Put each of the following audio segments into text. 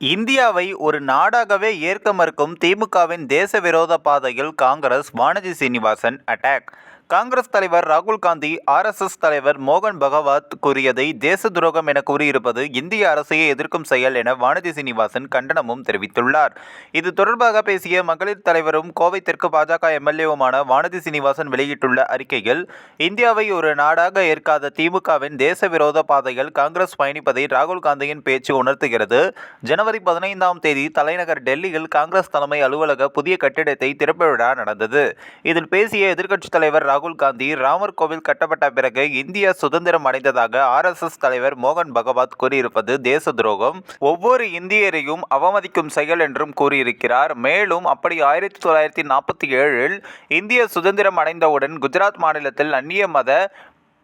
இந்தியாவை ஒரு நாடாகவே ஏற்க மறுக்கும் திமுகவின் தேச விரோத பாதையில் காங்கிரஸ். வானதி சீனிவாசன் அட்டாக். காங்கிரஸ் தலைவர் ராகுல் காந்தி RSS தலைவர் மோகன் பகவத் கூறியதை தேச துரோகம் என கூறியிருப்பது இந்திய அரசையே எதிர்க்கும் செயல் என வானதி சீனிவாசன் கண்டனமும் தெரிவித்துள்ளார். இது தொடர்பாக பேசிய மகளிர் தலைவரும் கோவை தெற்கு பாஜக MLAவுமான வானதி சீனிவாசன் வெளியிட்டுள்ள அறிக்கையில், இந்தியாவை ஒரு நாடாக ஏற்காத திமுகவின் தேச விரோத பாதையில் காங்கிரஸ் பயணிப்பதை ராகுல் காந்தியின் பேச்சு உணர்த்துகிறது. ஜனவரி 15ஆம் தேதி தலைநகர் டெல்லியில் காங்கிரஸ் தலைமை அலுவலக புதிய கட்டிடத்தை திறப்பு விழா நடந்தது. இதில் பேசிய எதிர்க்கட்சித் தலைவர் ராகுல் காந்தி, ராமர் கோவில் கட்டப்பட்ட பிறகு இந்தியா சுதந்திரம் அடைந்ததாக RSS தலைவர் மோகன் பகவத் கூறியிருப்பது தேச துரோகம், ஒவ்வொரு இந்தியரையும் அவமதிக்கும் செயல் என்றும் கூறியிருக்கிறார். மேலும் அப்படி 1947இல் இந்திய சுதந்திரம் அடைந்தவுடன் குஜராத் மாநிலத்தில் அந்நிய மத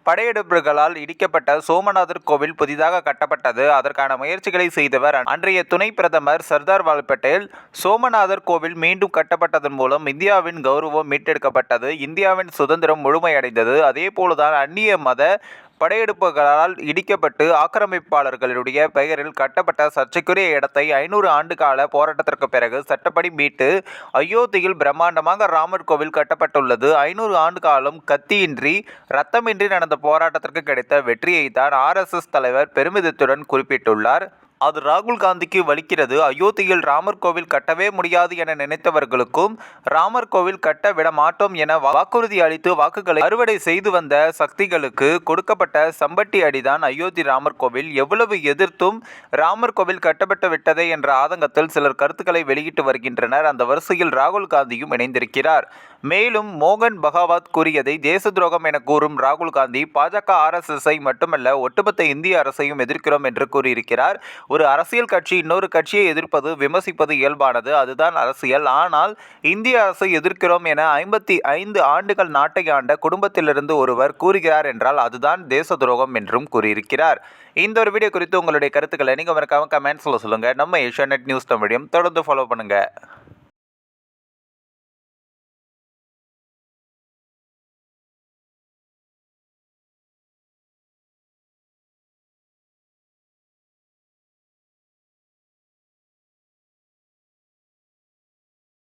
படையெடுப்புகளால் இடிக்கப்பட்ட சோமநாதர் கோவில் புதிதாக கட்டப்பட்டது. அதற்கான முயற்சிகளை செய்தவர் அன்றைய துணை பிரதமர் சர்தார் வல்லபாய் பட்டேல். சோமநாதர் கோவில் மீண்டும் கட்டப்பட்டதன் மூலம் இந்தியாவின் கௌரவம் மீட்டெடுக்கப்பட்டது. இந்தியாவின் சுதந்திரம் முழுமையடைந்தது. அதேபோல்தான் அந்நிய மத படையெடுப்புகளால் இடிக்கப்பட்டு ஆக்கிரமிப்பாளர்களுடைய பெயரில் கட்டப்பட்ட சர்ச்சைக்குரிய இடத்தை 500 ஆண்டு கால போராட்டத்திற்கு பிறகு சட்டப்படி மீட்டு அயோத்தியில் பிரம்மாண்டமாக ராமர் கோவில் கட்டப்பட்டுள்ளது. 500 ஆண்டு காலம் கத்தியின்றி ரத்தமின்றி நடந்த போராட்டத்திற்கு கிடைத்த வெற்றியைத்தான் RSS தலைவர் பெருமிதத்துடன் குறிப்பிட்டுள்ளார். அது ராகுல் காந்திக்கு வலிக்கிறது. அயோத்தியில் ராமர் கோவில் கட்டவே முடியாது என நினைத்தவர்களுக்கும் ராமர் கோவில் கட்ட விட மாட்டோம் என வாக்குறுதி அளித்து வாக்குகளை அறுவடை செய்து வந்த சக்திகளுக்கு கொடுக்கப்பட்ட சம்பட்டி அடிதான் அயோத்தி ராமர் கோவில். எவ்வளவு எதிர்த்தும் ராமர் கோவில் கட்டப்பட்டு விட்டதே என்ற ஆதங்கத்தில் சிலர் கருத்துக்களை வெளியிட்டு வருகின்றனர். அந்த வரிசையில் ராகுல் காந்தியும் இணைந்திருக்கிறார். மேலும் மோகன் பகவத் கூறியதை தேச துரோகம் என கூறும் ராகுல் காந்தி, பாஜக RSSஐ மட்டுமல்ல ஒட்டுமொத்த இந்திய அரசையும் எதிர்க்கிறோம் என்று கூறியிருக்கிறார். ஒரு அரசியல் கட்சி இன்னொரு கட்சியை எதிர்ப்பது, விமர்சிப்பது இயல்பானது. அதுதான் அரசியல். ஆனால் இந்திய அரசை எதிர்க்கிறோம் என 55 ஆண்டுகள் நாட்டை ஆண்ட குடும்பத்திலிருந்து ஒருவர் கூறுகிறார் என்றால் அதுதான் தேச துரோகம் என்றும் கூறியிருக்கிறார். இந்த ஒரு வீடியோ குறித்து உங்களுடைய கருத்துக்களை நீங்க மறக்காம கமெண்ட்ஸ்ல சொல்லுங்க. நம்ம ஏஷியாநெட் நியூஸ் தமிழையும் தொடர்ந்து ஃபாலோ பண்ணுங்க.